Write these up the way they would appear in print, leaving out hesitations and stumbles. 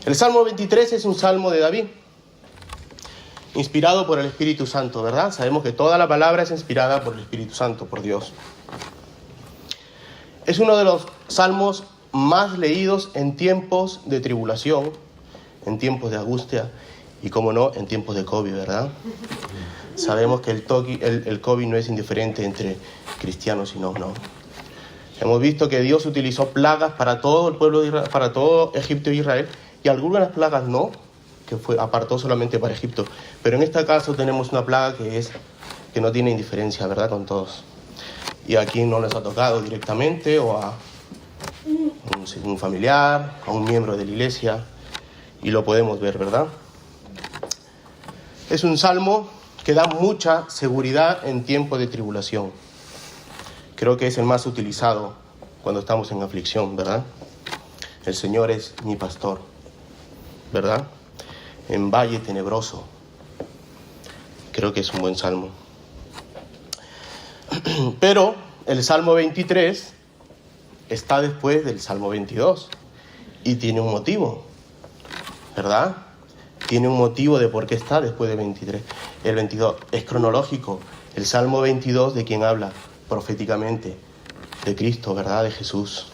El Salmo 23 es un salmo de David, inspirado por el Espíritu Santo, ¿verdad? Sabemos que toda la palabra es inspirada por el Espíritu Santo, por Dios. Es uno de los salmos más leídos en tiempos de tribulación, en tiempos de angustia y, como no, en tiempos de COVID, ¿verdad? Sabemos que el COVID no es indiferente entre cristianos y no. Hemos visto que Dios utilizó plagas para todo el pueblo de Israel, para todo Egipto e Israel, y algunas plagas no, que apartó solamente para Egipto. Pero en este caso tenemos una plaga que no tiene indiferencia, ¿verdad?, con todos. Y a quien no les ha tocado directamente, o a un familiar, a un miembro de la iglesia, y lo podemos ver, ¿verdad? Es un salmo que da mucha seguridad en tiempo de tribulación. Creo que es el más utilizado cuando estamos en aflicción, ¿verdad? El Señor es mi pastor, ¿verdad? En valle tenebroso. Creo que es un buen salmo. Pero el Salmo 23 está después del Salmo 22 y tiene un motivo, ¿verdad? Tiene un motivo de por qué está después del 23. El 22 es cronológico. El Salmo 22, ¿de quién habla? Proféticamente, de Cristo, ¿verdad? De Jesús.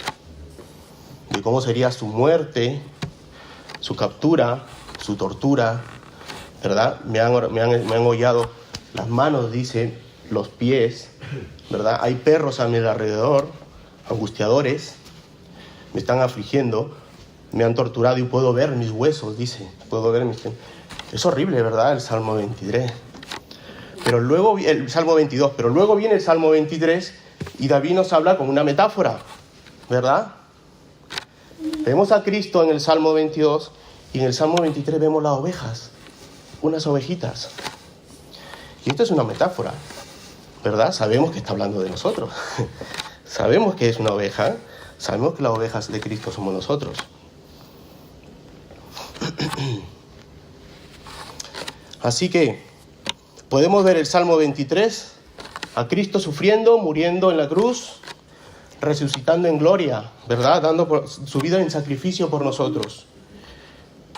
De cómo sería su muerte, su captura, su tortura, ¿verdad? Me han hollado las manos, dice, los pies, ¿verdad? Hay perros a mi alrededor, angustiadores, me están afligiendo, me han torturado y puedo ver mis huesos, dice, puedo ver mis... Es horrible, ¿verdad? El Salmo 23. Pero luego, el Salmo 22, pero luego viene el Salmo 23 y David nos habla con una metáfora, ¿verdad? Vemos a Cristo en el Salmo 22 y en el Salmo 23 vemos las ovejas, unas ovejitas. Y esto es una metáfora, ¿verdad? Sabemos que está hablando de nosotros. Sabemos que es una oveja, sabemos que las ovejas de Cristo somos nosotros. Así que podemos ver el Salmo 23, a Cristo sufriendo, muriendo en la cruz, resucitando en gloria, ¿verdad? Dando su vida en sacrificio por nosotros.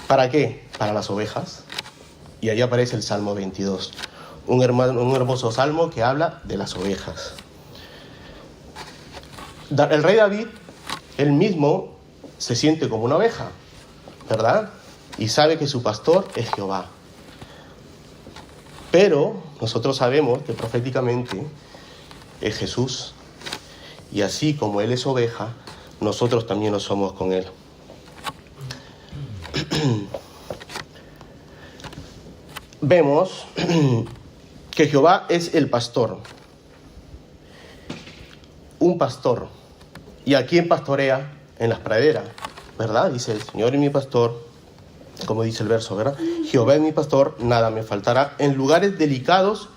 ¿Para qué? Para las ovejas. Y ahí aparece el Salmo 22, un hermoso salmo que habla de las ovejas. El rey David, él mismo, se siente como una oveja, ¿verdad? Y sabe que su pastor es Jehová. Pero nosotros sabemos que proféticamente es Jesús. Y así como Él es oveja, nosotros también lo somos con Él. Vemos que Jehová es el pastor. Un pastor. ¿Y a quién pastorea? En las praderas, ¿verdad? Dice, el Señor es mi pastor, como dice el verso, ¿verdad? Jehová es mi pastor, nada me faltará. En lugares delicados,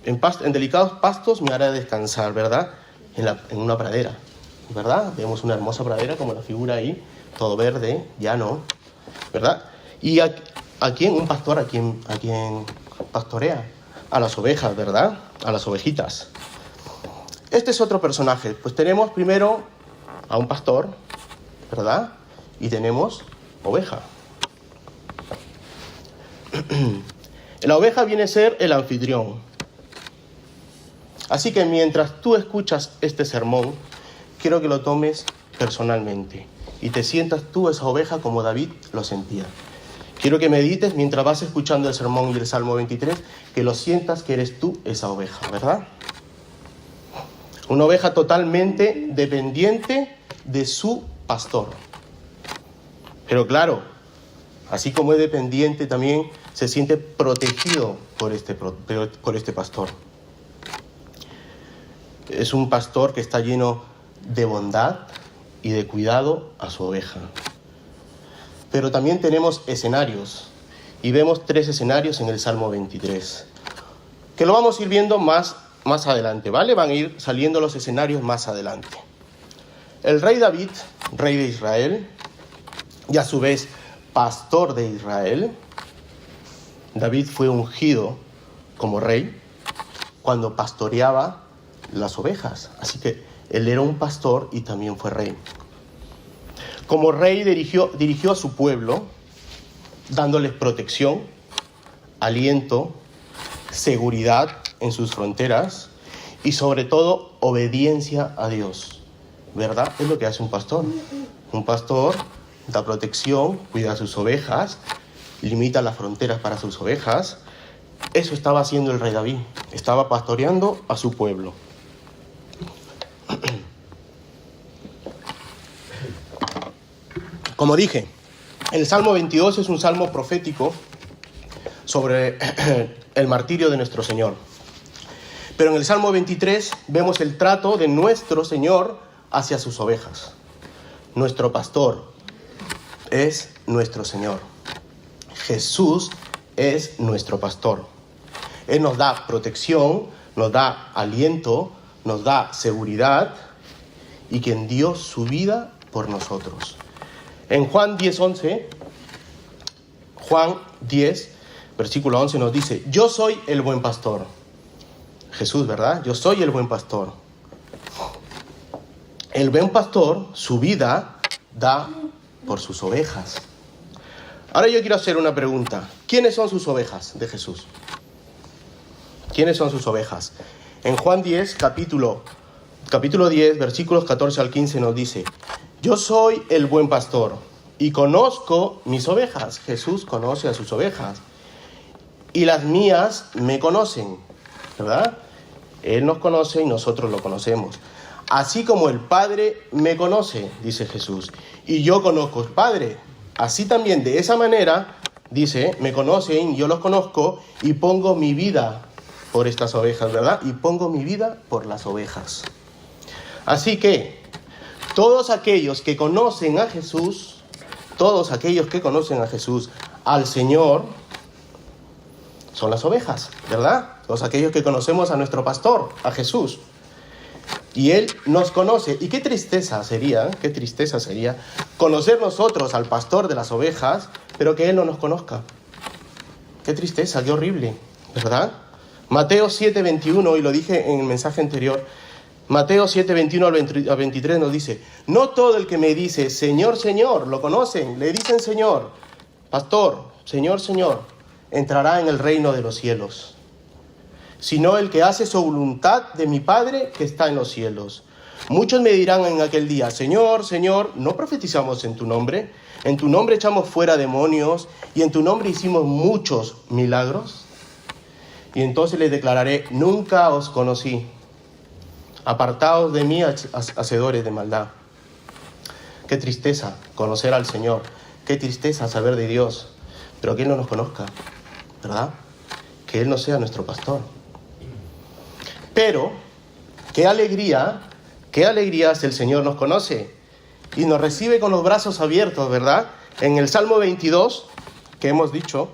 en delicados pastos me hará descansar, ¿verdad? En una pradera, ¿verdad? Vemos una hermosa pradera como la figura ahí, todo verde, llano, ¿verdad? ¿Y a quién? Un pastor, ¿a quién pastorea? A las ovejas, ¿verdad? A las ovejitas. Este es otro personaje. Pues tenemos primero a un pastor, ¿verdad? Y tenemos oveja. La oveja viene a ser el anfitrión. Así que mientras tú escuchas este sermón, quiero que lo tomes personalmente y te sientas tú esa oveja como David lo sentía. Quiero que medites mientras vas escuchando el sermón y el Salmo 23, que lo sientas que eres tú esa oveja, ¿verdad? Una oveja totalmente dependiente de su pastor. Pero claro, así como es dependiente, también se siente protegido por este pastor. Es un pastor que está lleno de bondad y de cuidado a su oveja. Pero también tenemos escenarios, y vemos 3 escenarios en el Salmo 23, que lo vamos a ir viendo más adelante, ¿vale? Van a ir saliendo los escenarios más adelante. El rey David, rey de Israel, y a su vez pastor de Israel. David fue ungido como rey cuando pastoreaba las ovejas. Así que él era un pastor y también fue rey. Como rey dirigió a su pueblo, dándoles protección, aliento, seguridad en sus fronteras y sobre todo obediencia a Dios. ¿Verdad? Es lo que hace un pastor. Un pastor da protección, cuida a sus ovejas, limita las fronteras para sus ovejas. Eso estaba haciendo el rey David. Estaba pastoreando a su pueblo. Como dije, el Salmo 22 es un salmo profético sobre el martirio de nuestro Señor. Pero en el Salmo 23 vemos el trato de nuestro Señor hacia sus ovejas. Nuestro pastor es nuestro Señor. Jesús es nuestro pastor. Él nos da protección, nos da aliento, nos da seguridad y quien dio su vida por nosotros. En Juan 10, versículo 11 nos dice: yo soy el buen pastor. Jesús, ¿verdad? Yo soy el buen pastor. El buen pastor su vida da por sus ovejas. Ahora yo quiero hacer una pregunta. ¿Quiénes son sus ovejas de Jesús? ¿Quiénes son sus ovejas? En Juan 10, capítulo 10, versículos 14 al 15 nos dice: yo soy el buen pastor y conozco mis ovejas. Jesús conoce a sus ovejas y las mías me conocen, ¿verdad? Él nos conoce y nosotros lo conocemos. Así como el Padre me conoce, dice Jesús, y yo conozco al Padre. Así también, de esa manera, dice, me conocen, yo los conozco y pongo mi vida por estas ovejas, ¿verdad? Y pongo mi vida por las ovejas. Así que, todos aquellos que conocen a Jesús, al Señor, son las ovejas, ¿verdad? Todos aquellos que conocemos a nuestro pastor, a Jesús. Y Él nos conoce. Y qué tristeza sería conocer nosotros al pastor de las ovejas, pero que Él no nos conozca. Qué tristeza, qué horrible, ¿verdad? Mateo 7:21, y lo dije en el mensaje anterior, Mateo 7:21 al 23 nos dice: no todo el que me dice Señor, Señor, lo conocen, le dicen Señor, pastor, Señor, Señor, entrará en el reino de los cielos, sino el que hace su voluntad de mi Padre que está en los cielos. Muchos me dirán en aquel día: Señor, Señor, ¿no profetizamos en tu nombre? ¿En tu nombre echamos fuera demonios? ¿Y en tu nombre hicimos muchos milagros? Y entonces les declararé: nunca os conocí. Apartaos de mí, hacedores de maldad. Qué tristeza conocer al Señor. Qué tristeza saber de Dios. Pero que Él no nos conozca, ¿verdad? Que Él no sea nuestro pastor. Pero, qué alegría si el Señor nos conoce y nos recibe con los brazos abiertos, ¿verdad? En el Salmo 22, que hemos dicho,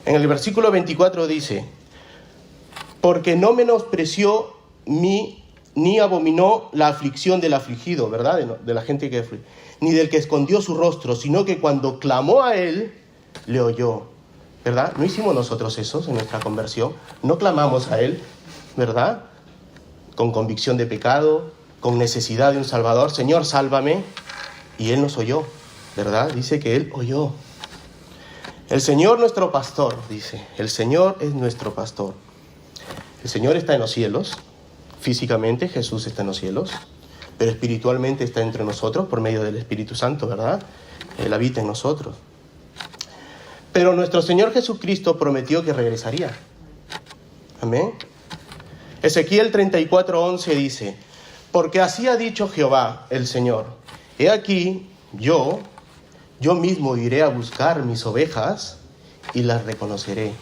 en el versículo 24 dice: porque no menospreció ni abominó la aflicción del afligido, ¿verdad? De la gente que ni del que escondió su rostro, sino que cuando clamó a Él, le oyó, ¿verdad? ¿No hicimos nosotros eso en nuestra conversión? ¿No clamamos a Él, verdad? Con convicción de pecado, con necesidad de un Salvador: Señor, sálvame. Y Él nos oyó, ¿verdad? Dice que Él oyó. El Señor nuestro pastor, dice, el Señor es nuestro pastor. El Señor está en los cielos, físicamente Jesús está en los cielos, pero espiritualmente está entre nosotros por medio del Espíritu Santo, ¿verdad? Él habita en nosotros. Pero nuestro Señor Jesucristo prometió que regresaría. Amén. Ezequiel 34:11 dice: porque así ha dicho Jehová, el Señor: he aquí, yo mismo iré a buscar mis ovejas y las reconoceré.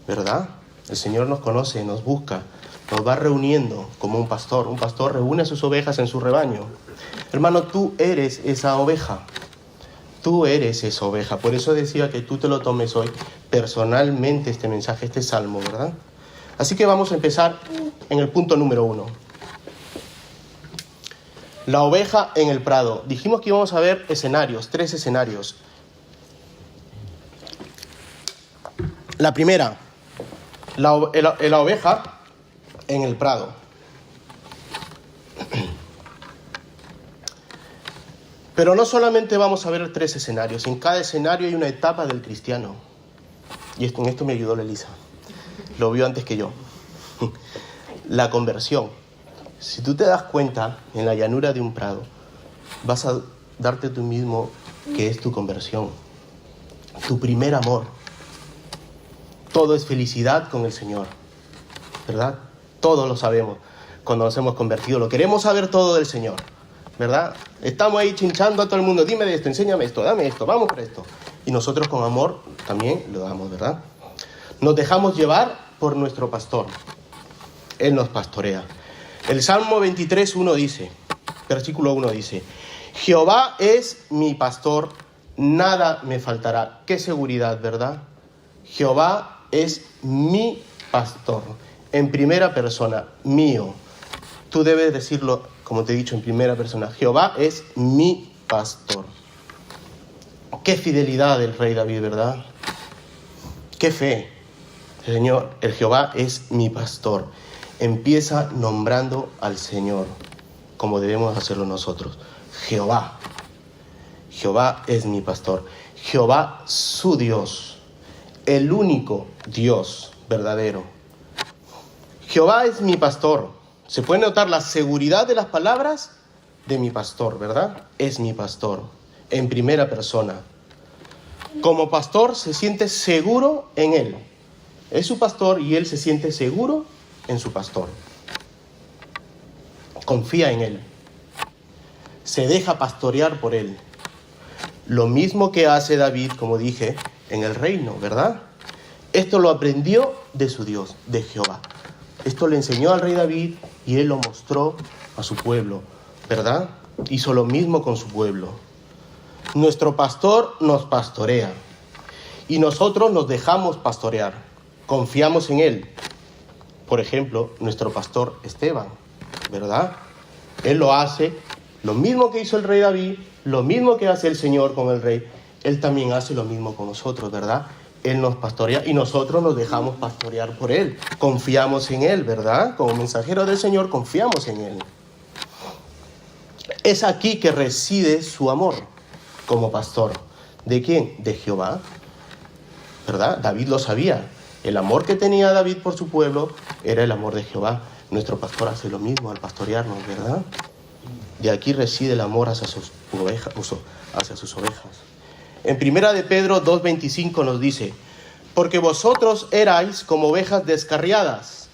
¿Verdad? El Señor nos conoce, nos busca, nos va reuniendo como un pastor. Un pastor reúne a sus ovejas en su rebaño. Hermano, tú eres esa oveja. Tú eres esa oveja. Por eso decía que tú te lo tomes hoy personalmente este mensaje, este salmo, ¿verdad? Así que vamos a empezar en el punto número 1. La oveja en el prado. Dijimos que íbamos a ver escenarios, 3 escenarios. La primera, la oveja en el prado. Pero no solamente vamos a ver 3 escenarios, en cada escenario hay una etapa del cristiano. Y en esto me ayudó la Elisa, lo vio antes que yo. La conversión. Si tú te das cuenta, en la llanura de un prado, vas a darte tú mismo que es tu conversión, tu primer amor. Todo es felicidad con el Señor, ¿verdad? Todos lo sabemos cuando nos hemos convertido, lo queremos saber todo del Señor, ¿verdad? Estamos ahí chinchando a todo el mundo, dime de esto, enséñame esto, dame esto, vamos por esto. Y nosotros con amor también lo damos, ¿verdad? Nos dejamos llevar por nuestro pastor. Él nos pastorea. El Salmo 23:1 dice, versículo 1 dice, Jehová es mi pastor, nada me faltará. Qué seguridad, ¿verdad? Jehová es mi pastor. En primera persona, mío. Tú debes decirlo, como te he dicho, en primera persona. Jehová es mi pastor. Qué fidelidad del rey David, ¿verdad? Qué fe. Señor, el Jehová es mi pastor. Empieza nombrando al Señor, como debemos hacerlo nosotros. Jehová. Jehová es mi pastor. Jehová su Dios. El único Dios verdadero. Jehová es mi pastor. Se puede notar la seguridad de las palabras de mi pastor, ¿verdad? Es mi pastor. En primera persona. Como pastor se siente seguro en él. Es su pastor y él se siente seguro en su pastor. Confía en él. Se deja pastorear por él. Lo mismo que hace David, como dije, en el reino, ¿verdad? Esto lo aprendió de su Dios, de Jehová. Esto le enseñó al rey David y él lo mostró a su pueblo, ¿verdad? Hizo lo mismo con su pueblo. Nuestro pastor nos pastorea y nosotros nos dejamos pastorear. Confiamos en él. Por ejemplo, nuestro pastor Esteban, ¿verdad? Él lo hace, lo mismo que hizo el rey David, lo mismo que hace el Señor con el rey, él también hace lo mismo con nosotros, ¿verdad? Él nos pastorea y nosotros nos dejamos pastorear por él. Confiamos en él, ¿verdad? Como mensajero del Señor, confiamos en él. Es aquí que reside su amor como pastor. ¿De quién? De Jehová, ¿verdad? David lo sabía. El amor que tenía David por su pueblo era el amor de Jehová. Nuestro pastor hace lo mismo al pastorearnos, ¿verdad? De aquí reside el amor hacia sus ovejas. En primera de Pedro 2:25 nos dice, porque vosotros erais como ovejas descarriadas,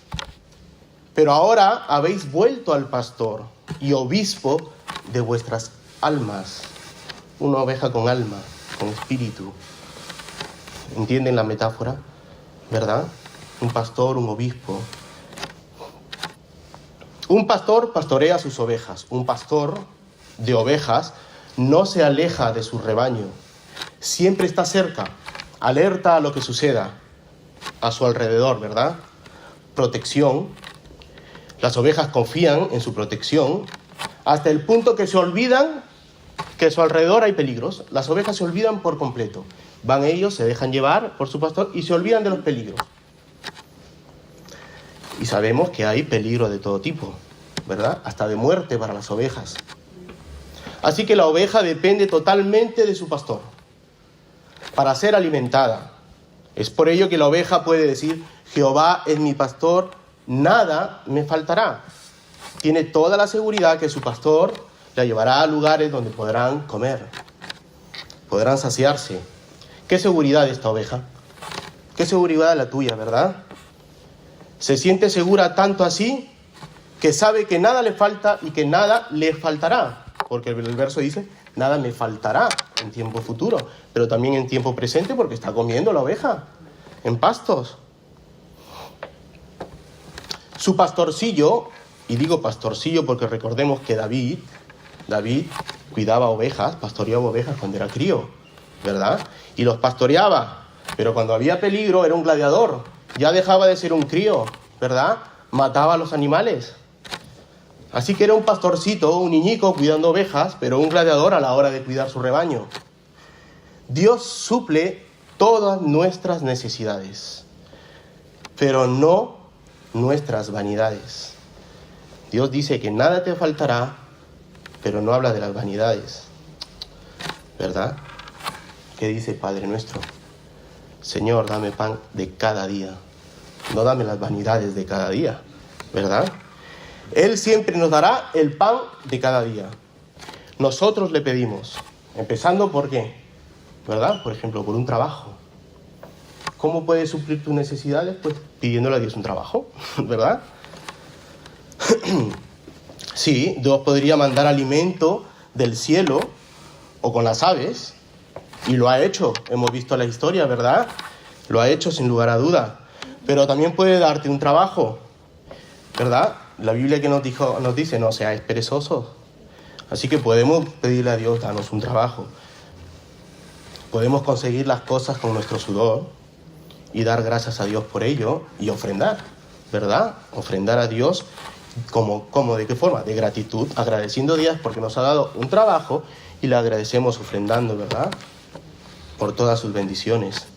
pero ahora habéis vuelto al pastor y obispo de vuestras almas. Una oveja con alma, con espíritu. ¿Entienden la metáfora? ¿Verdad? Un pastor, un obispo. Un pastor pastorea sus ovejas. Un pastor de ovejas no se aleja de su rebaño. Siempre está cerca, alerta a lo que suceda a su alrededor, ¿verdad? Protección. Las ovejas confían en su protección hasta el punto que se olvidan que a su alrededor hay peligros. Las ovejas se olvidan por completo. Van ellos, se dejan llevar por su pastor y se olvidan de los peligros. Y sabemos que hay peligro de todo tipo, ¿verdad? Hasta de muerte para las ovejas. Así que la oveja depende totalmente de su pastor para ser alimentada. Es por ello que la oveja puede decir, Jehová es mi pastor, nada me faltará. Tiene toda la seguridad que su pastor la llevará a lugares donde podrán comer, podrán saciarse. ¿Qué seguridad esta oveja? ¿Qué seguridad la tuya, verdad? Se siente segura tanto así que sabe que nada le falta y que nada le faltará. Porque el verso dice, nada me faltará en tiempo futuro, pero también en tiempo presente porque está comiendo la oveja en pastos. Su pastorcillo, y digo pastorcillo porque recordemos que David cuidaba ovejas, pastoreaba ovejas cuando era crío, ¿verdad? Y los pastoreaba, pero cuando había peligro era un gladiador, ya dejaba de ser un crío, ¿verdad? Mataba a los animales. Así que era un pastorcito, un niñico cuidando ovejas, pero un gladiador a la hora de cuidar su rebaño. Dios suple todas nuestras necesidades, pero no nuestras vanidades. Dios dice que nada te faltará, pero no habla de las vanidades. ¿verdad? ¿Qué dice Padre nuestro? Señor, dame pan de cada día. No dame las vanidades de cada día, ¿verdad? Él siempre nos dará el pan de cada día. Nosotros le pedimos, empezando por qué, ¿verdad? Por ejemplo, por un trabajo. ¿Cómo puedes suplir tus necesidades? Pues pidiéndole a Dios un trabajo, ¿verdad? Sí, Dios podría mandar alimento del cielo o con las aves, y lo ha hecho. Hemos visto la historia, ¿verdad? Lo ha hecho sin lugar a duda. Pero también puede darte un trabajo, ¿verdad? La Biblia que nos dice, no seáis perezosos. Así que podemos pedirle a Dios, danos un trabajo. Podemos conseguir las cosas con nuestro sudor y dar gracias a Dios por ello y ofrendar, ¿verdad? Ofrendar a Dios, ¿cómo? ¿De qué forma? De gratitud, agradeciendo a Dios porque nos ha dado un trabajo y le agradecemos ofrendando, ¿verdad? Por todas sus bendiciones.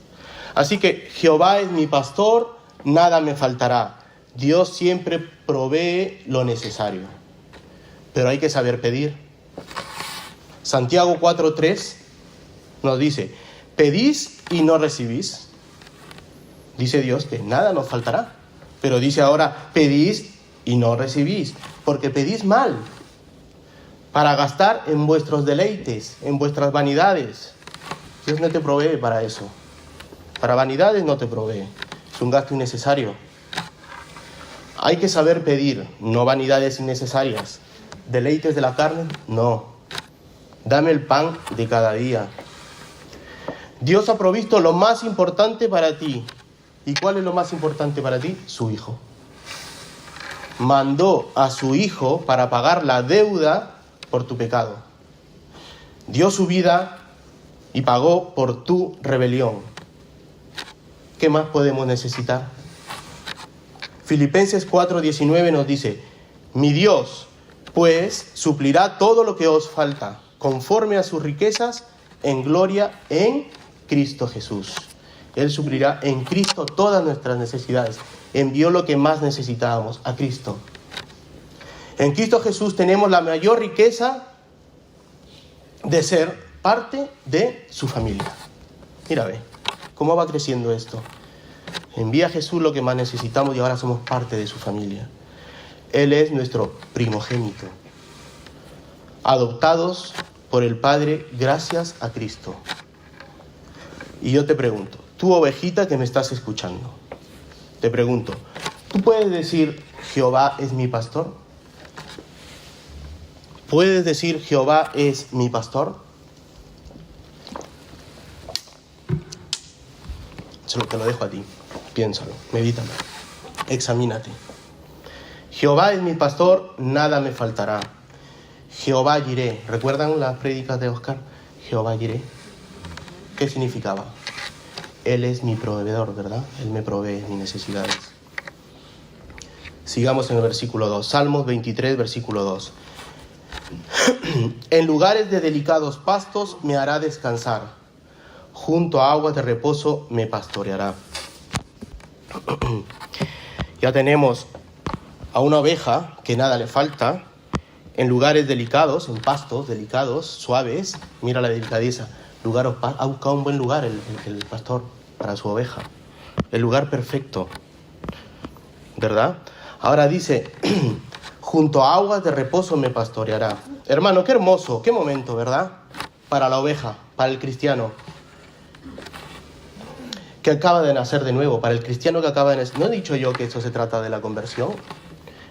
Así que Jehová es mi pastor, nada me faltará. Dios siempre provee lo necesario, pero hay que saber pedir. Santiago 4:3 nos dice, pedís y no recibís. Dice Dios que nada nos faltará, pero dice ahora, pedís y no recibís, porque pedís mal, para gastar en vuestros deleites, en vuestras vanidades. Dios no te provee para eso. Para vanidades no te provee. Es un gasto innecesario. Hay que saber pedir, no vanidades innecesarias. ¿Deleites de la carne? No. Dame el pan de cada día. Dios ha provisto lo más importante para ti. ¿Y cuál es lo más importante para ti? Su Hijo. Mandó a su Hijo para pagar la deuda por tu pecado. Dio su vida y pagó por tu rebelión. ¿Qué más podemos necesitar? Filipenses 4:19 nos dice, mi Dios, pues, suplirá todo lo que os falta, conforme a sus riquezas en gloria en Cristo Jesús. Él suplirá en Cristo todas nuestras necesidades. Envió lo que más necesitábamos, a Cristo. En Cristo Jesús tenemos la mayor riqueza de ser parte de su familia. Mira, ve, cómo va creciendo esto. Envía a Jesús lo que más necesitamos y ahora somos parte de su familia. Él es nuestro primogénito, adoptados por el Padre gracias a Cristo. Y yo te pregunto, tú ovejita que me estás escuchando, te pregunto, ¿tú puedes decir Jehová es mi pastor? ¿Puedes decir Jehová es mi pastor? Te lo dejo a ti, piénsalo, medítalo, examínate. Jehová es mi pastor, nada me faltará. Jehová Jireh, ¿recuerdan las prédicas de Oscar? Jehová Jireh, ¿qué significaba? Él es mi proveedor, ¿verdad? Él me provee mis necesidades. Sigamos en el versículo 2, Salmos 23, versículo 2. En lugares de delicados pastos me hará descansar. Junto a aguas de reposo me pastoreará. Ya tenemos a una oveja que nada le falta, en lugares delicados, en pastos delicados, suaves. Mira la delicadeza. Ha buscado un buen lugar el pastor para su oveja. El lugar perfecto, ¿verdad? Ahora dice, junto a aguas de reposo me pastoreará. Hermano, qué hermoso, qué momento, ¿verdad? Para la oveja, para el cristiano que acaba de nacer de nuevo, para el cristiano que acaba de nacer. ¿No he dicho yo que eso se trata de la conversión?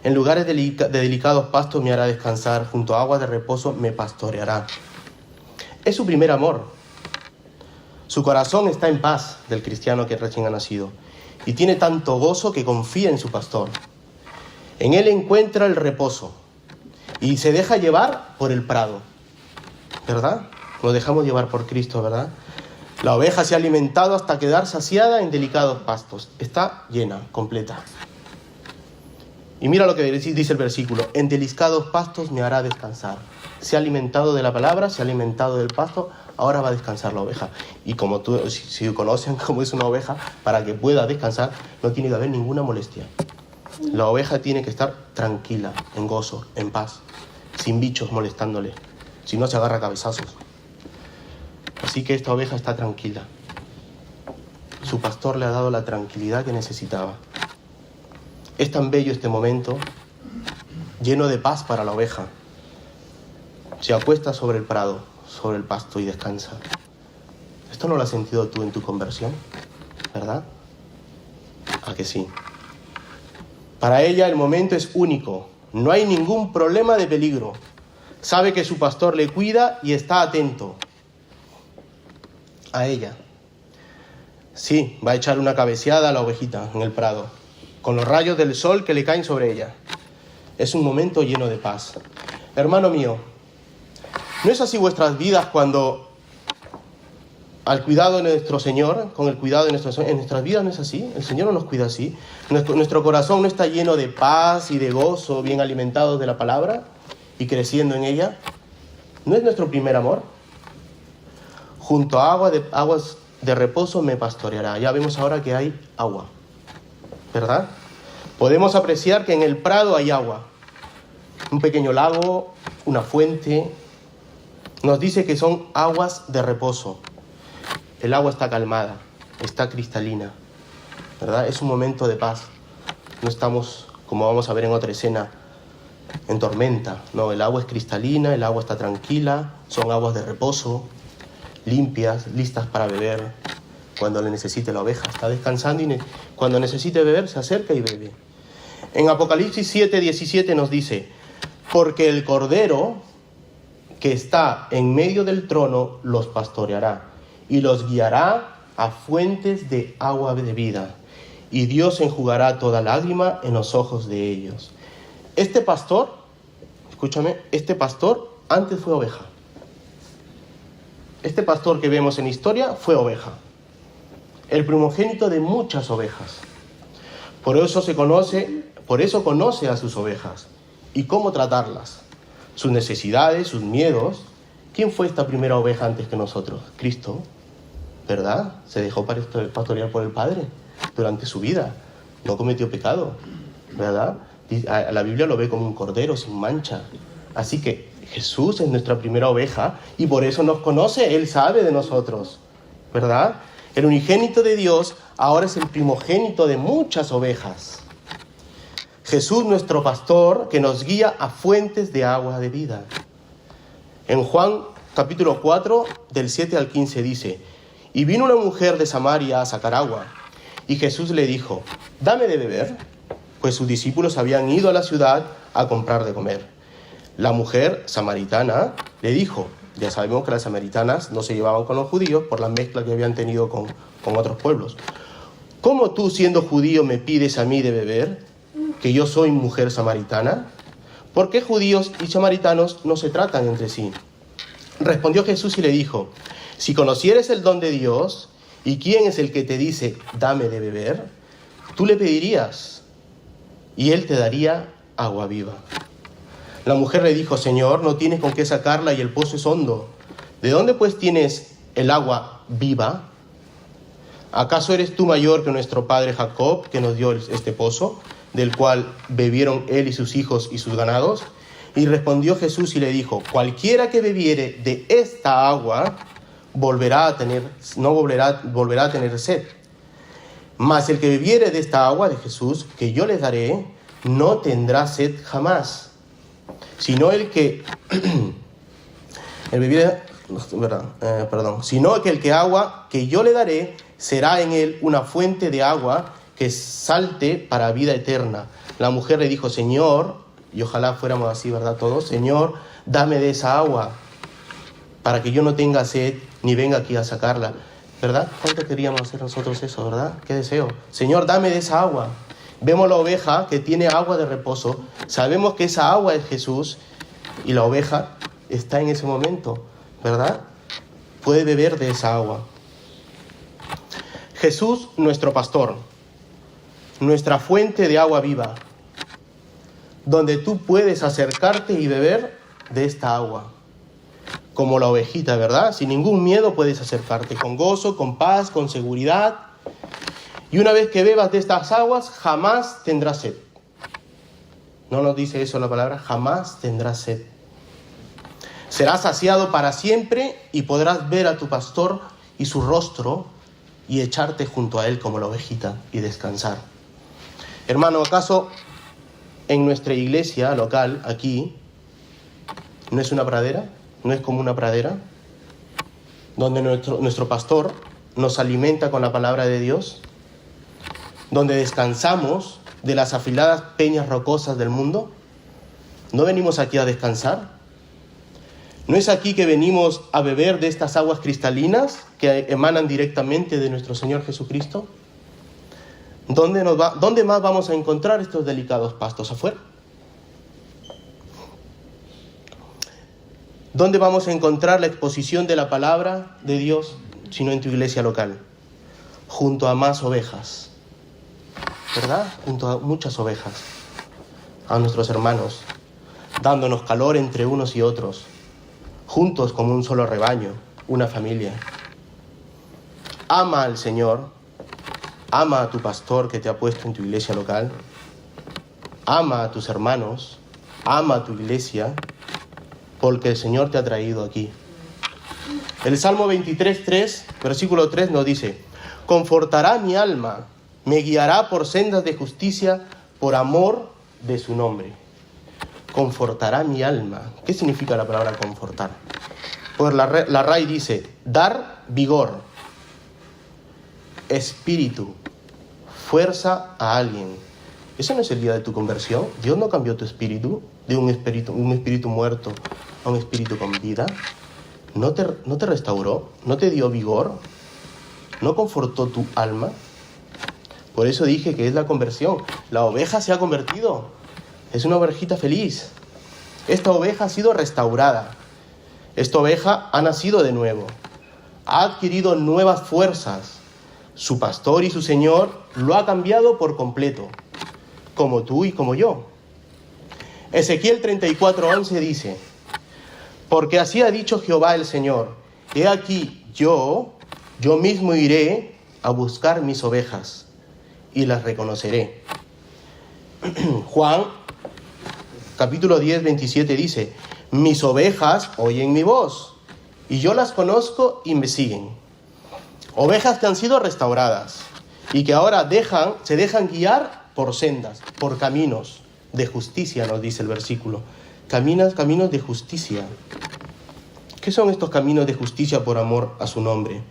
En lugares de delicados pastos me hará descansar, junto a aguas de reposo me pastoreará. Es su primer amor. Su corazón está en paz del cristiano que recién ha nacido y tiene tanto gozo que confía en su pastor. En él encuentra el reposo y se deja llevar por el prado, ¿verdad? Nos dejamos llevar por Cristo, ¿verdad? La oveja se ha alimentado hasta quedar saciada en delicados pastos. Está llena, completa. Y mira lo que dice el versículo. En delicados pastos me hará descansar. Se ha alimentado de la palabra, se ha alimentado del pasto, ahora va a descansar la oveja. Y como tú, si conocen cómo es una oveja, para que pueda descansar no tiene que haber ninguna molestia. La oveja tiene que estar tranquila, en gozo, en paz, sin bichos molestándole. Si no, se agarra a cabezazos. Así que esta oveja está tranquila. Su pastor le ha dado la tranquilidad que necesitaba. Es tan bello este momento, lleno de paz para la oveja. Se acuesta sobre el prado, sobre el pasto y descansa. ¿Esto no lo has sentido tú en tu conversión? ¿Verdad? ¿A que sí? Para ella el momento es único. No hay ningún problema de peligro. Sabe que su pastor le cuida y está atento a ella. Sí, va a echar una cabeceada a la ovejita en el prado, con los rayos del sol que le caen sobre ella. Es un momento lleno de paz. Hermano mío, ¿no es así vuestras vidas cuando al cuidado de nuestro Señor, con el cuidado de nuestro Señor, en nuestras vidas no es así? El Señor no nos cuida así. Nuestro corazón no está lleno de paz y de gozo, bien alimentados de la palabra y creciendo en ella. ¿No es nuestro primer amor? Junto a aguas de reposo me pastoreará. Ya vemos ahora que hay agua, ¿verdad? Podemos apreciar que en el prado hay agua. Un pequeño lago, una fuente. Nos dice que son aguas de reposo. El agua está calmada, está cristalina, ¿verdad? Es un momento de paz. No estamos, como vamos a ver en otra escena, en tormenta. No, el agua es cristalina, el agua está tranquila, son aguas de reposo, limpias, listas para beber. Cuando le necesite la oveja, está descansando y cuando necesite beber, se acerca y bebe. En Apocalipsis 7:17 nos dice: porque el Cordero que está en medio del trono los pastoreará y los guiará a fuentes de agua de vida, y Dios enjugará toda lágrima en los ojos de ellos. Este pastor, escúchame, este pastor antes fue oveja. Este pastor que vemos en historia fue oveja, el primogénito de muchas ovejas. Por eso conoce a sus ovejas y cómo tratarlas, sus necesidades, sus miedos. ¿Quién fue esta primera oveja antes que nosotros? Cristo, ¿verdad? Se dejó pastorear por el Padre durante su vida. No cometió pecado, ¿verdad? La Biblia lo ve como un cordero sin mancha. Así que Jesús es nuestra primera oveja y por eso nos conoce. Él sabe de nosotros, ¿verdad? El unigénito de Dios ahora es el primogénito de muchas ovejas. Jesús, nuestro pastor, que nos guía a fuentes de agua de vida. En Juan capítulo 4, del 7 al 15 dice: y vino una mujer de Samaria a sacar agua, y Jesús le dijo: dame de beber, pues sus discípulos habían ido a la ciudad a comprar de comer. La mujer samaritana le dijo, ya sabemos que las samaritanas no se llevaban con los judíos por la mezcla que habían tenido con otros pueblos: ¿cómo tú, siendo judío, me pides a mí de beber, que yo soy mujer samaritana? ¿Por qué judíos y samaritanos no se tratan entre sí? Respondió Jesús y le dijo: si conocieres el don de Dios y quién es el que te dice dame de beber, tú le pedirías y él te daría agua viva. La mujer le dijo: Señor, no tienes con qué sacarla y el pozo es hondo. ¿De dónde pues tienes el agua viva? ¿Acaso eres tú mayor que nuestro padre Jacob, que nos dio este pozo, del cual bebieron él y sus hijos y sus ganados? Y respondió Jesús y le dijo: cualquiera que bebiere de esta agua no volverá a tener sed. Mas el que bebiere de esta agua de Jesús, que yo le daré, no tendrá sed jamás, sino sino que el que agua que yo le daré será en él una fuente de agua que salte para vida eterna. La mujer le dijo: Señor, y ojalá fuéramos así, ¿verdad? Todos: Señor, dame de esa agua, para que yo no tenga sed ni venga aquí a sacarla. ¿Verdad? ¿Cuánto queríamos hacer nosotros eso, verdad? Qué deseo. Señor, dame de esa agua. Vemos la oveja que tiene agua de reposo. Sabemos que esa agua es Jesús y la oveja está en ese momento, ¿verdad? Puede beber de esa agua. Jesús, nuestro pastor, nuestra fuente de agua viva, donde tú puedes acercarte y beber de esta agua. Como la ovejita, ¿verdad? Sin ningún miedo puedes acercarte, con gozo, con paz, con seguridad. Y una vez que bebas de estas aguas, jamás tendrás sed. ¿No nos dice eso la palabra? Jamás tendrás sed. Serás saciado para siempre y podrás ver a tu pastor y su rostro y echarte junto a él como la ovejita y descansar. Hermano, ¿acaso en nuestra iglesia local, aquí, no es una pradera? ¿No es como una pradera? Donde nuestro pastor nos alimenta con la palabra de Dios, donde descansamos de las afiladas peñas rocosas del mundo. ¿No venimos aquí a descansar? ¿No es aquí que venimos a beber de estas aguas cristalinas que emanan directamente de nuestro Señor Jesucristo? ¿Dónde más vamos a encontrar estos delicados pastos? ¿Afuera? ¿Dónde vamos a encontrar la exposición de la palabra de Dios, sino en tu iglesia local? Junto a más ovejas, ¿verdad? Junto a muchas ovejas, a nuestros hermanos, dándonos calor entre unos y otros, juntos como un solo rebaño, una familia. Ama al Señor, ama a tu pastor que te ha puesto en tu iglesia local, ama a tus hermanos, ama a tu iglesia, porque el Señor te ha traído aquí. El Salmo 23:3, versículo 3 nos dice: confortará mi alma, me guiará por sendas de justicia, por amor de su nombre. Confortará mi alma. ¿Qué significa la palabra confortar? Pues la RAI dice: dar vigor, espíritu, fuerza a alguien. ¿Ese no es el día de tu conversión? ¿Dios no cambió tu espíritu de un espíritu muerto a un espíritu con vida? ¿No te restauró? ¿No te dio vigor? ¿No confortó tu alma? Por eso dije que es la conversión. La oveja se ha convertido. Es una ovejita feliz. Esta oveja ha sido restaurada. Esta oveja ha nacido de nuevo. Ha adquirido nuevas fuerzas. Su pastor y su Señor lo ha cambiado por completo, como tú y como yo. Ezequiel 34:11 dice: porque así ha dicho Jehová el Señor, he aquí yo mismo iré a buscar mis ovejas y las reconoceré. Juan capítulo 10, 27 dice: mis ovejas oyen mi voz, y yo las conozco y me siguen. Ovejas que han sido restauradas y que ahora se dejan guiar por sendas, por caminos de justicia, nos dice el versículo. Caminos de justicia. ¿Qué son estos caminos de justicia por amor a su nombre?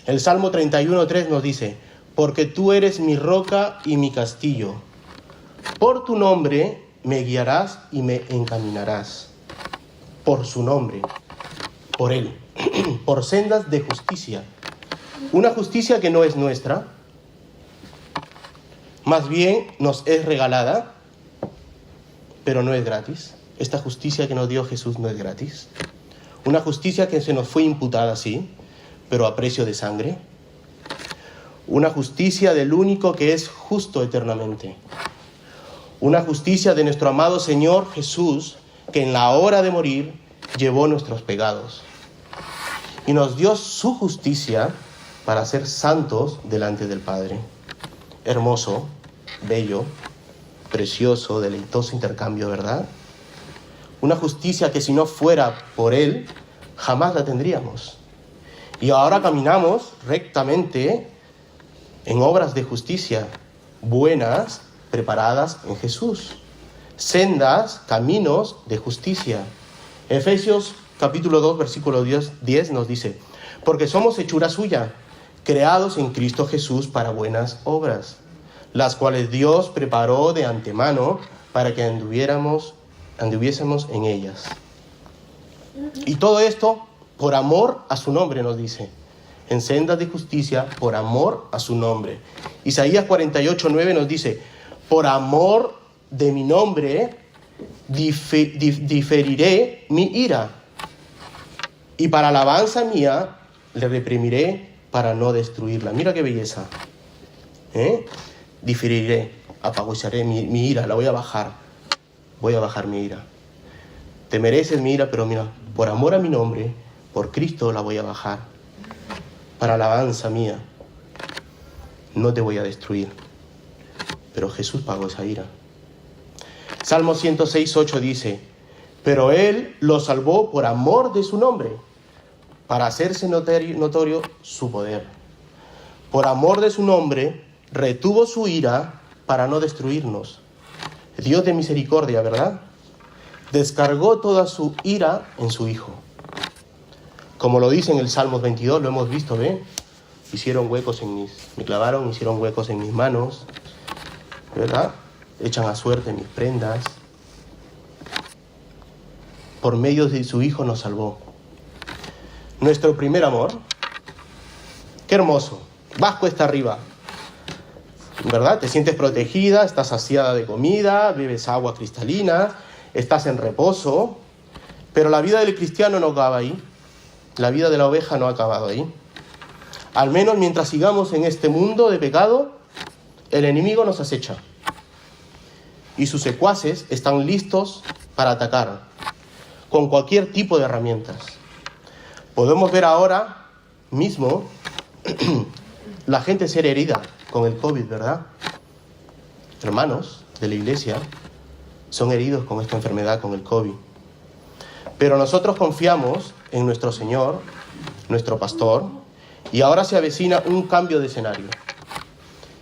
El Salmo 31:3 nos dice: porque tú eres mi roca y mi castillo. Por tu nombre me guiarás y me encaminarás. Por su nombre, por él, por sendas de justicia. Una justicia que no es nuestra, más bien nos es regalada, pero no es gratis. Esta justicia que nos dio Jesús no es gratis. Una justicia que se nos fue imputada, sí, pero a precio de sangre. Una justicia del único que es justo eternamente. Una justicia de nuestro amado Señor Jesús, que en la hora de morir llevó nuestros pecados y nos dio su justicia para ser santos delante del Padre. Hermoso, bello, precioso, deleitoso intercambio, ¿verdad? Una justicia que si no fuera por Él, jamás la tendríamos. Y ahora caminamos rectamente en obras de justicia, buenas, preparadas en Jesús. Sendas, caminos de justicia. Efesios capítulo 2, versículo 10 nos dice: porque somos hechura suya, creados en Cristo Jesús para buenas obras, las cuales Dios preparó de antemano para que anduviésemos en ellas. Y todo esto por amor a su nombre, nos dice. En sendas de justicia, por amor a su nombre. Isaías 48:9 nos dice: por amor de mi nombre diferiré mi ira, y para alabanza mía le reprimiré para no destruirla. Mira qué belleza. Diferiré, apaciguaré mi ira, la voy a bajar. Voy a bajar mi ira. Te mereces mi ira, pero mira, por amor a mi nombre, por Cristo la voy a bajar. Para alabanza mía, no te voy a destruir. Pero Jesús pagó esa ira. Salmo 106:8 dice: pero Él lo salvó por amor de su nombre, para hacerse notorio su poder. Por amor de su nombre, retuvo su ira para no destruirnos. Dios de misericordia, ¿verdad? Descargó toda su ira en su Hijo. Como lo dice en el Salmo 22, lo hemos visto, ¿ve? Me clavaron, hicieron huecos en mis manos, ¿verdad? Echan a suerte mis prendas. Por medio de su Hijo nos salvó. Nuestro primer amor, qué hermoso, vas cuesta arriba, ¿verdad? Te sientes protegida, estás saciada de comida, bebes agua cristalina, estás en reposo, pero la vida del cristiano no acaba ahí, la vida de la oveja no ha acabado ahí. Al menos mientras sigamos en este mundo de pecado, el enemigo nos acecha y sus secuaces están listos para atacar con cualquier tipo de herramientas. Podemos ver ahora mismo la gente ser herida con el COVID, ¿verdad? Hermanos de la iglesia son heridos con esta enfermedad, con el COVID. Pero nosotros confiamos en nuestro Señor, nuestro pastor, y ahora se avecina un cambio de escenario,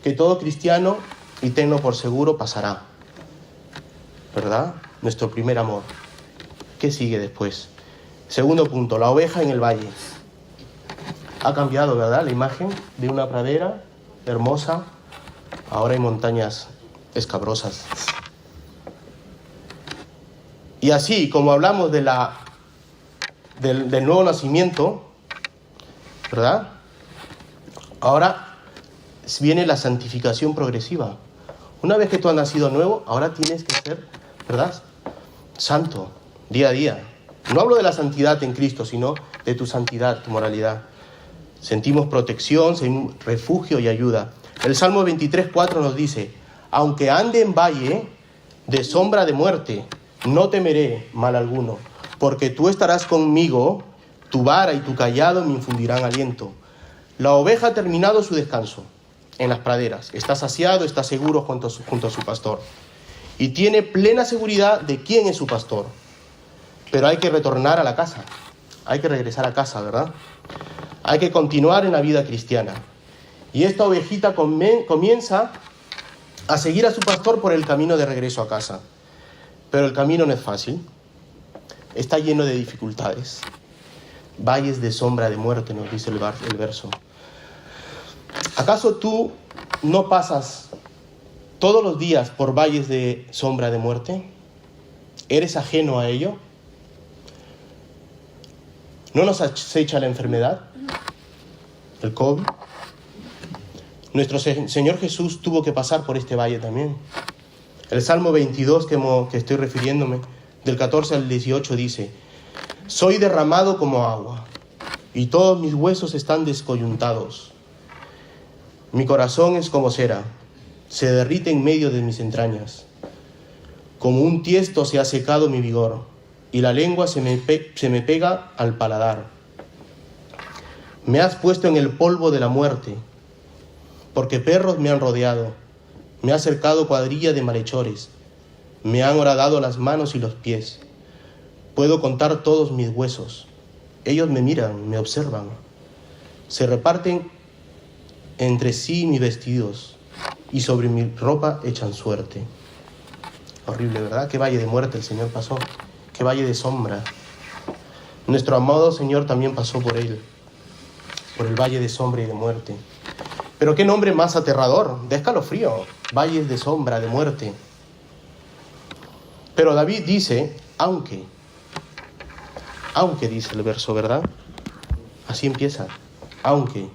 que todo cristiano, y tenlo por seguro, pasará, ¿verdad? Nuestro primer amor. ¿Qué sigue después? Segundo punto, la oveja en el valle. Ha cambiado, ¿verdad? La imagen de una pradera hermosa. Ahora hay montañas escabrosas. Y así, como hablamos del nuevo nacimiento, ¿verdad? Ahora viene la santificación progresiva. Una vez que tú has nacido nuevo, ahora tienes que ser, ¿verdad?, santo, día a día. No hablo de la santidad en Cristo, sino de tu santidad, tu moralidad. Sentimos protección, sentimos refugio y ayuda. El Salmo 23:4 nos dice: aunque ande en valle de sombra de muerte, no temeré mal alguno, porque tú estarás conmigo, tu vara y tu cayado me infundirán aliento. La oveja ha terminado su descanso en las praderas, está saciado, está seguro junto a su pastor, y tiene plena seguridad de quién es su pastor. Pero hay que retornar a la casa, hay que regresar a casa, ¿verdad? Hay que continuar en la vida cristiana. Y esta ovejita comienza a seguir a su pastor por el camino de regreso a casa. Pero el camino no es fácil, está lleno de dificultades. Valles de sombra de muerte, nos dice el verso. ¿Acaso tú no pasas todos los días por valles de sombra de muerte? ¿Eres ajeno a ello? ¿No nos acecha la enfermedad? ¿El COVID? Nuestro Señor Jesús tuvo que pasar por este valle también. El Salmo 22 que estoy refiriéndome, del 14 al 18, dice: soy derramado como agua, y todos mis huesos están descoyuntados. Mi corazón es como cera, se derrite en medio de mis entrañas. Como un tiesto se ha secado mi vigor, y la lengua se me pega al paladar. Me has puesto en el polvo de la muerte, porque perros me han rodeado. Me ha cercado cuadrilla de malhechores. Me han horadado las manos y los pies. Puedo contar todos mis huesos. Ellos me miran, me observan. Se reparten entre sí mis vestidos, y sobre mi ropa echan suerte. Horrible, ¿verdad? Qué valle de muerte el Señor pasó. Qué valle de sombra. Nuestro amado Señor también pasó por él, por el valle de sombra y de muerte. Pero qué nombre más aterrador, de escalofrío, valles de sombra, de muerte. Pero David dice, aunque dice el verso, ¿verdad? Así empieza, aunque.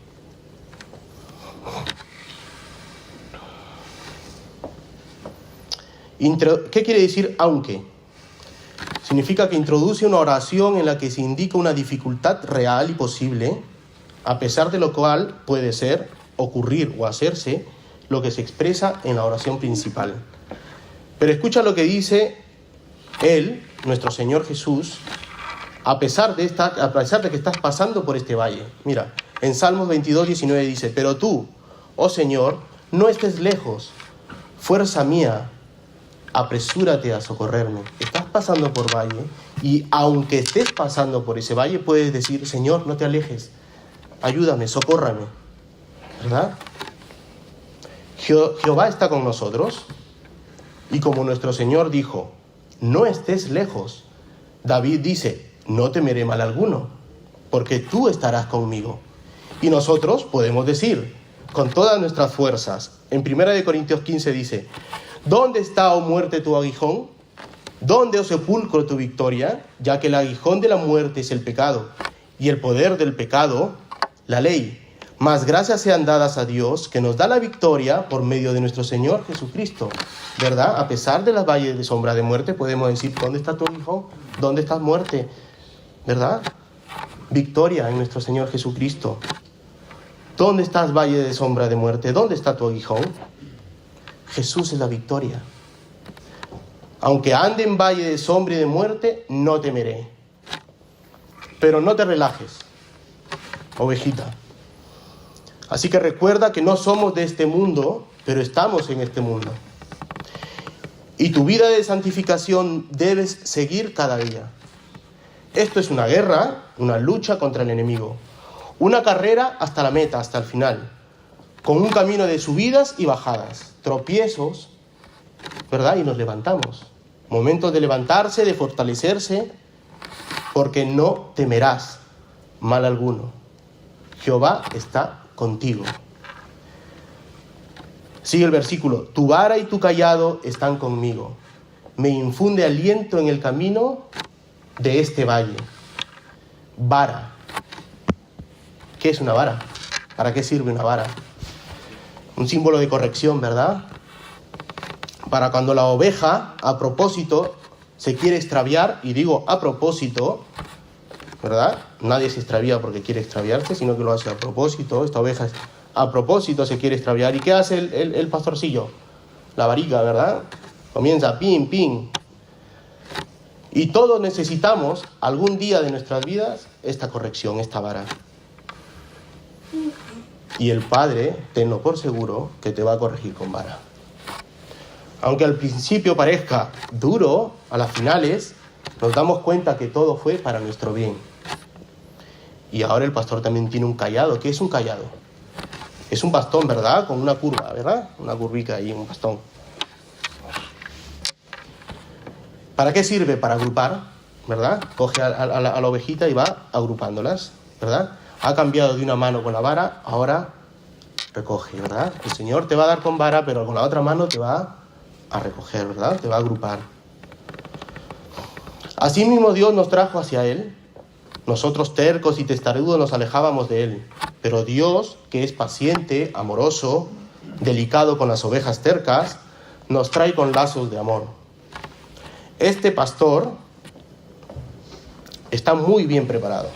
¿Qué quiere decir aunque? Significa que introduce una oración en la que se indica una dificultad real y posible, a pesar de lo cual puede ser, ocurrir o hacerse lo que se expresa en la oración principal. Pero escucha lo que dice Él, nuestro Señor Jesús, a pesar de que estás pasando por este valle. Mira, en Salmos 22:19 dice: pero tú, oh Señor, no estés lejos, fuerza mía, apresúrate a socorrerme. Estás pasando por valle y aunque estés pasando por ese valle, puedes decir, Señor, no te alejes, ayúdame, socórrame, ¿verdad? Jehová está con nosotros y como nuestro Señor dijo, no estés lejos. David dice, no temeré mal alguno, porque tú estarás conmigo. Y nosotros podemos decir, con todas nuestras fuerzas, en 1 Corintios 15 dice, ¿dónde está, oh muerte, tu aguijón? ¿Dónde, oh sepulcro, tu victoria? Ya que el aguijón de la muerte es el pecado, y el poder del pecado, la ley. Mas gracias sean dadas a Dios, que nos da la victoria por medio de nuestro Señor Jesucristo. ¿Verdad? A pesar de las valles de sombra de muerte, podemos decir, ¿dónde está tu aguijón? ¿Dónde está muerte? ¿Verdad? Victoria en nuestro Señor Jesucristo. ¿Dónde estás, valle de sombra de muerte? ¿Dónde está tu aguijón? Jesús es la victoria. Aunque ande en valle de sombra y de muerte, no temeré. Pero no te relajes, ovejita. Así que recuerda que no somos de este mundo, pero estamos en este mundo. Y tu vida de santificación debes seguir cada día. Esto es una guerra, una lucha contra el enemigo. Una carrera hasta la meta, hasta el final. Con un camino de subidas y bajadas, tropiezos, ¿verdad? Y nos levantamos. Momentos de levantarse, de fortalecerse, porque no temerás mal alguno. Jehová está contigo. Sigue el versículo. Tu vara y tu cayado están conmigo. Me infunde aliento en el camino de este valle. Vara. ¿Qué es una vara? ¿Para qué sirve una vara? Un símbolo de corrección, ¿verdad? Para cuando la oveja, a propósito, se quiere extraviar, y digo a propósito, ¿verdad? Nadie se extravía porque quiere extraviarse, sino que lo hace a propósito. Esta oveja a propósito se quiere extraviar. ¿Y qué hace el pastorcillo? La variga, ¿verdad? Comienza pin, pin. Y todos necesitamos, algún día de nuestras vidas, esta corrección, esta vara. Y el Padre, tenlo por seguro, que te va a corregir con vara. Aunque al principio parezca duro, a las finales nos damos cuenta que todo fue para nuestro bien. Y ahora el pastor también tiene un cayado. ¿Qué es un cayado? Es un bastón, ¿verdad? Con una curva, ¿verdad? Una curvica ahí, un bastón. ¿Para qué sirve? Para agrupar, ¿verdad? Coge a la ovejita y va agrupándolas, ¿verdad? Ha cambiado de una mano con la vara, ahora recoge, ¿verdad? El Señor te va a dar con vara, pero con la otra mano te va a recoger, ¿verdad? Te va a agrupar. Asimismo Dios nos trajo hacia Él. Nosotros tercos y testarudos nos alejábamos de Él. Pero Dios, que es paciente, amoroso, delicado con las ovejas tercas, nos trae con lazos de amor. Este pastor está muy bien preparado,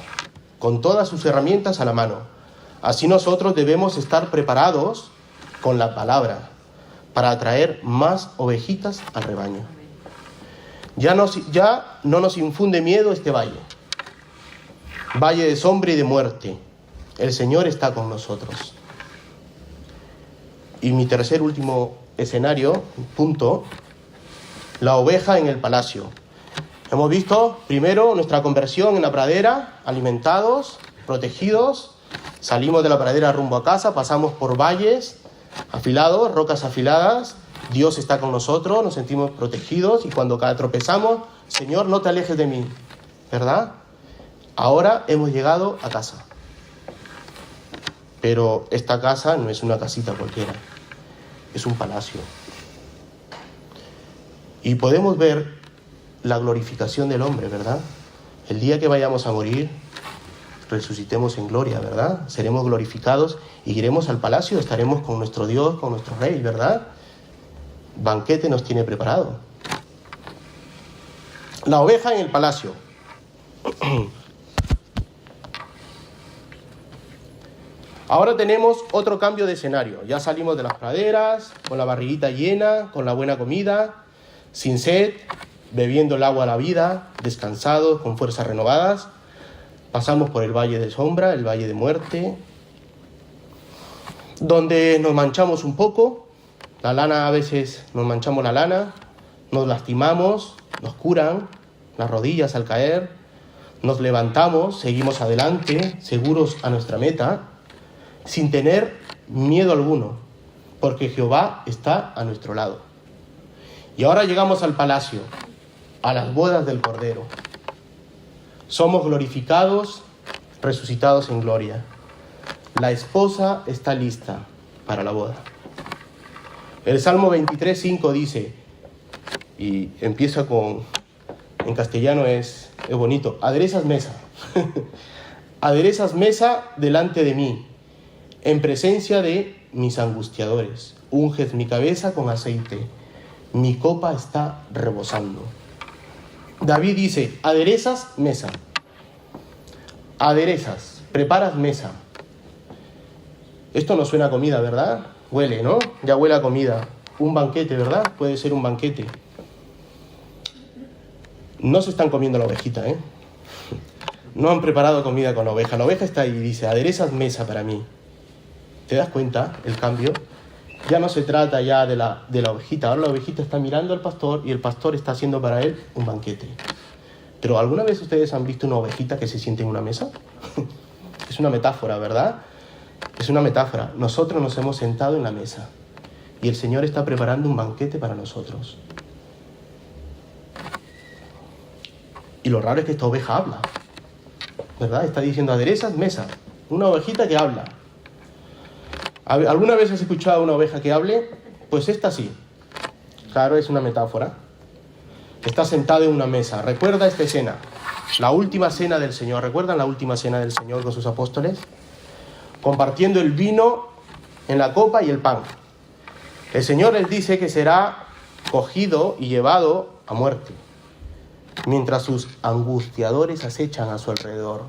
con todas sus herramientas a la mano. Así nosotros debemos estar preparados con la palabra para atraer más ovejitas al rebaño. Ya no nos infunde miedo este valle de sombra y de muerte. El Señor está con nosotros. Y mi tercer último escenario, punto, la oveja en el palacio. Hemos visto primero nuestra conversión en la pradera, alimentados, protegidos. Salimos de la pradera rumbo a casa, pasamos por valles afilados, rocas afiladas. Dios está con nosotros, nos sentimos protegidos y cuando tropezamos, Señor, no te alejes de mí, ¿verdad? Ahora hemos llegado a casa. Pero esta casa no es una casita cualquiera, es un palacio. Y podemos ver la glorificación del hombre, ¿verdad? El día que vayamos a morir, resucitemos en gloria, ¿verdad? Seremos glorificados y iremos al palacio, estaremos con nuestro Dios, con nuestro Rey, ¿verdad? Banquete nos tiene preparado. La oveja en el palacio. Ahora tenemos otro cambio de escenario. Ya salimos de las praderas, con la barriguita llena, con la buena comida, sin sed, bebiendo el agua a la vida, descansados, con fuerzas renovadas. Pasamos por el valle de sombra, el valle de muerte, donde nos manchamos un poco. La lana, a veces nos manchamos la lana, nos lastimamos, nos curan las rodillas al caer, nos levantamos, seguimos adelante, seguros a nuestra meta, sin tener miedo alguno, porque Jehová está a nuestro lado. Y ahora llegamos al palacio, a las bodas del Cordero. Somos glorificados, resucitados en gloria. La esposa está lista para la boda. El Salmo 23:5 dice, y empieza en castellano es bonito, aderezas mesa. Aderezas mesa delante de mí, en presencia de mis angustiadores. Unges mi cabeza con aceite, mi copa está rebosando. David dice, aderezas mesa. Aderezas, preparas mesa. Esto no suena a comida, ¿verdad? Huele, ¿no? Ya huele a comida. Un banquete, ¿verdad? Puede ser un banquete. No se están comiendo la ovejita, ¿eh? No han preparado comida con la oveja. La oveja está ahí y dice, aderezas mesa para mí. ¿Te das cuenta el cambio? Ya no se trata ya de la ovejita. Ahora la ovejita está mirando al pastor y el pastor está haciendo para él un banquete. Pero ¿alguna vez ustedes han visto una ovejita que se siente en una mesa? Es una metáfora, ¿verdad? Es una metáfora. Nosotros nos hemos sentado en la mesa y el Señor está preparando un banquete para nosotros. Y lo raro es que esta oveja habla, ¿verdad? Está diciendo aderezas mesa. Una ovejita que habla. ¿Alguna vez has escuchado a una oveja que hable? Pues esta sí. Claro, es una metáfora. Está sentada en una mesa. Recuerda esta escena. La última cena del Señor. ¿Recuerdan la última cena del Señor con sus apóstoles? Compartiendo el vino en la copa y el pan. El Señor les dice que será cogido y llevado a muerte, mientras sus angustiadores acechan a su alrededor,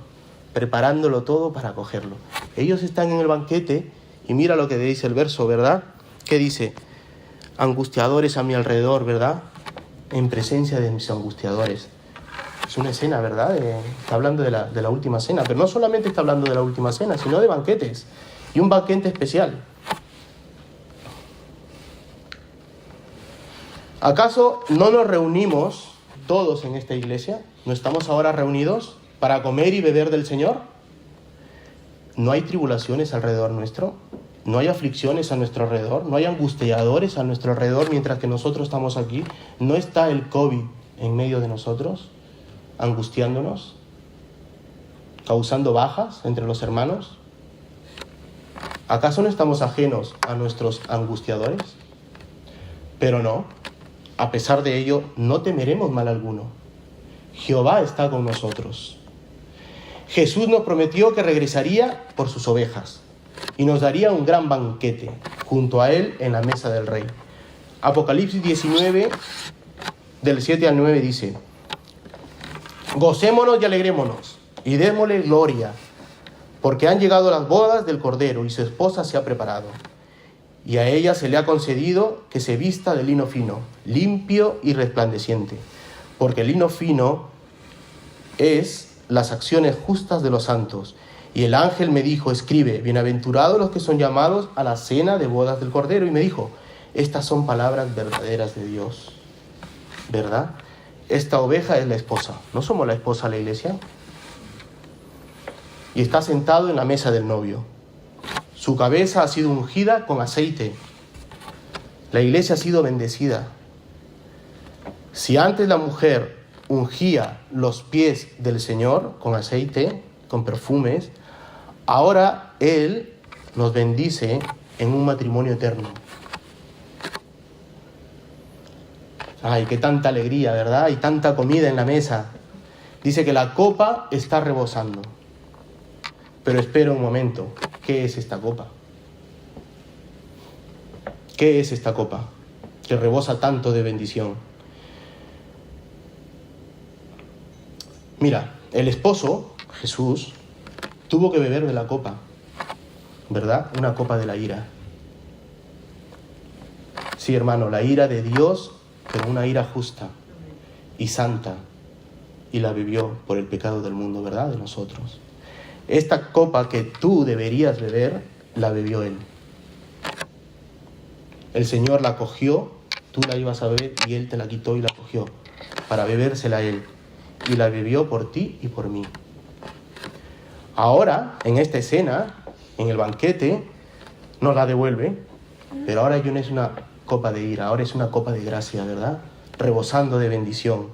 preparándolo todo para cogerlo. Ellos están en el banquete y mira lo que dice el verso, ¿verdad? ¿Qué dice? Angustiadores a mi alrededor, ¿verdad? En presencia de mis angustiadores. Es una escena, ¿verdad? Está hablando de la última cena, pero no solamente está hablando de la última cena, sino de banquetes, y un banquete especial. ¿Acaso no nos reunimos todos en esta iglesia? ¿No estamos ahora reunidos para comer y beber del Señor? ¿No hay tribulaciones alrededor nuestro? ¿No hay aflicciones a nuestro alrededor? ¿No hay angustiadores a nuestro alrededor mientras que nosotros estamos aquí? ¿No está el COVID en medio de nosotros, angustiándonos, causando bajas entre los hermanos? ¿Acaso no estamos ajenos a nuestros angustiadores? Pero no, a pesar de ello, no temeremos mal alguno. Jehová está con nosotros. Jesús nos prometió que regresaría por sus ovejas y nos daría un gran banquete junto a él en la mesa del rey. Apocalipsis 19, del 7 al 9 dice: gocémonos y alegrémonos y démosle gloria, porque han llegado las bodas del Cordero y su esposa se ha preparado. Y a ella se le ha concedido que se vista de lino fino, limpio y resplandeciente, porque el lino fino es las acciones justas de los santos. Y el ángel me dijo: escribe, bienaventurados los que son llamados a la cena de bodas del Cordero. Y me dijo: estas son palabras verdaderas de Dios, ¿verdad? Esta oveja es la esposa. ¿No somos la esposa de la iglesia? Y está sentado en la mesa del novio. Su cabeza ha sido ungida con aceite. La iglesia ha sido bendecida. Si antes la mujer ungía los pies del Señor con aceite, con perfumes, ahora Él nos bendice en un matrimonio eterno. Ay, qué tanta alegría, ¿verdad? Y tanta comida en la mesa. Dice que la copa está rebosando. Pero espera un momento, ¿qué es esta copa? ¿Qué es esta copa que rebosa tanto de bendición? Mira, el esposo, Jesús, tuvo que beber de la copa, ¿verdad? Una copa de la ira. Sí, hermano, la ira de Dios, pero una ira justa y santa, y la bebió por el pecado del mundo, ¿verdad? De nosotros. Esta copa que tú deberías beber, la bebió Él. El Señor la cogió, tú la ibas a beber y Él te la quitó y la cogió para bebérsela a Él. Y la bebió por ti y por mí. Ahora, en esta escena, en el banquete, nos la devuelve, pero ahora ya no es una copa de ira, ahora es una copa de gracia, ¿verdad? Rebosando de bendición.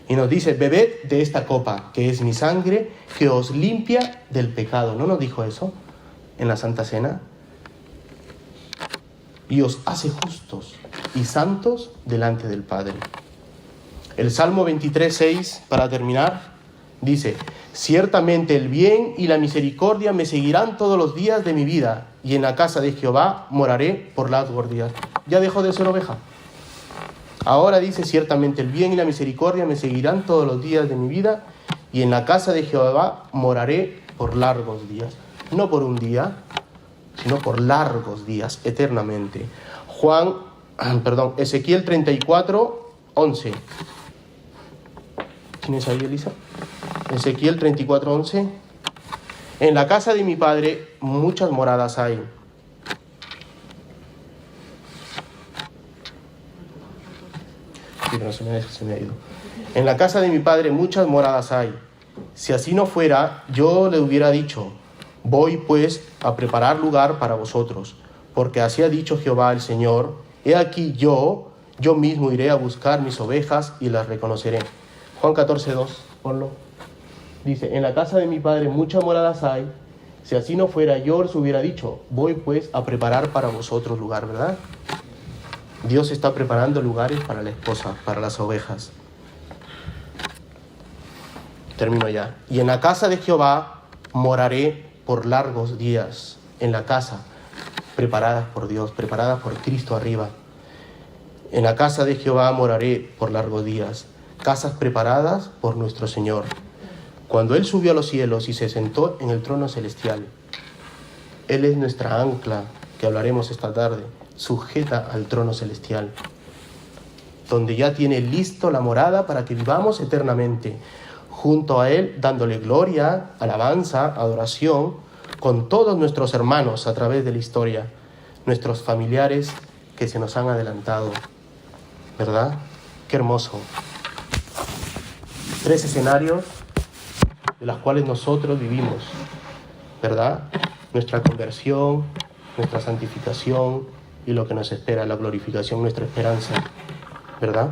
Y nos dice, bebed de esta copa, que es mi sangre, que os limpia del pecado. ¿No nos dijo eso en la Santa Cena? Y os hace justos y santos delante del Padre. El Salmo 23:6, para terminar, dice, ciertamente el bien y la misericordia me seguirán todos los días de mi vida, y en la casa de Jehová moraré por largos días. Ya dejó de ser oveja. Ahora dice, ciertamente el bien y la misericordia me seguirán todos los días de mi vida, y en la casa de Jehová moraré por largos días. No por un día, sino por largos días, eternamente. Ezequiel 34:11. ¿Quién es ahí, Elisa? Ezequiel 34:11. En la casa de mi padre muchas moradas hay. Sí, pero se me ha ido. En la casa de mi padre muchas moradas hay. Si así no fuera, yo le hubiera dicho, voy pues a preparar lugar para vosotros, porque así ha dicho Jehová el Señor, he aquí yo mismo iré a buscar mis ovejas y las reconoceré. Juan 14:2, ponlo. Dice, en la casa de mi padre muchas moradas hay, si así no fuera yo os hubiera dicho, voy pues a preparar para vosotros lugar, ¿verdad? Dios está preparando lugares para la esposa, para las ovejas. Termino ya. Y en la casa de Jehová moraré por largos días, en la casa, preparadas por Dios, preparadas por Cristo arriba. En la casa de Jehová moraré por largos días, casas preparadas por nuestro Señor. Cuando Él subió a los cielos y se sentó en el trono celestial, Él es nuestra ancla, que hablaremos esta tarde, sujeta al trono celestial, donde ya tiene listo la morada para que vivamos eternamente, junto a Él, dándole gloria, alabanza, adoración, con todos nuestros hermanos a través de la historia, nuestros familiares que se nos han adelantado, ¿verdad? Qué hermoso. 3 escenarios de los cuales nosotros vivimos, ¿verdad? Nuestra conversión, nuestra santificación y lo que nos espera, la glorificación, nuestra esperanza, ¿verdad?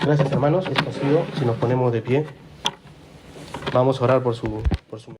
Gracias, hermanos. Esto ha sido, si nos ponemos de pie, vamos a orar por su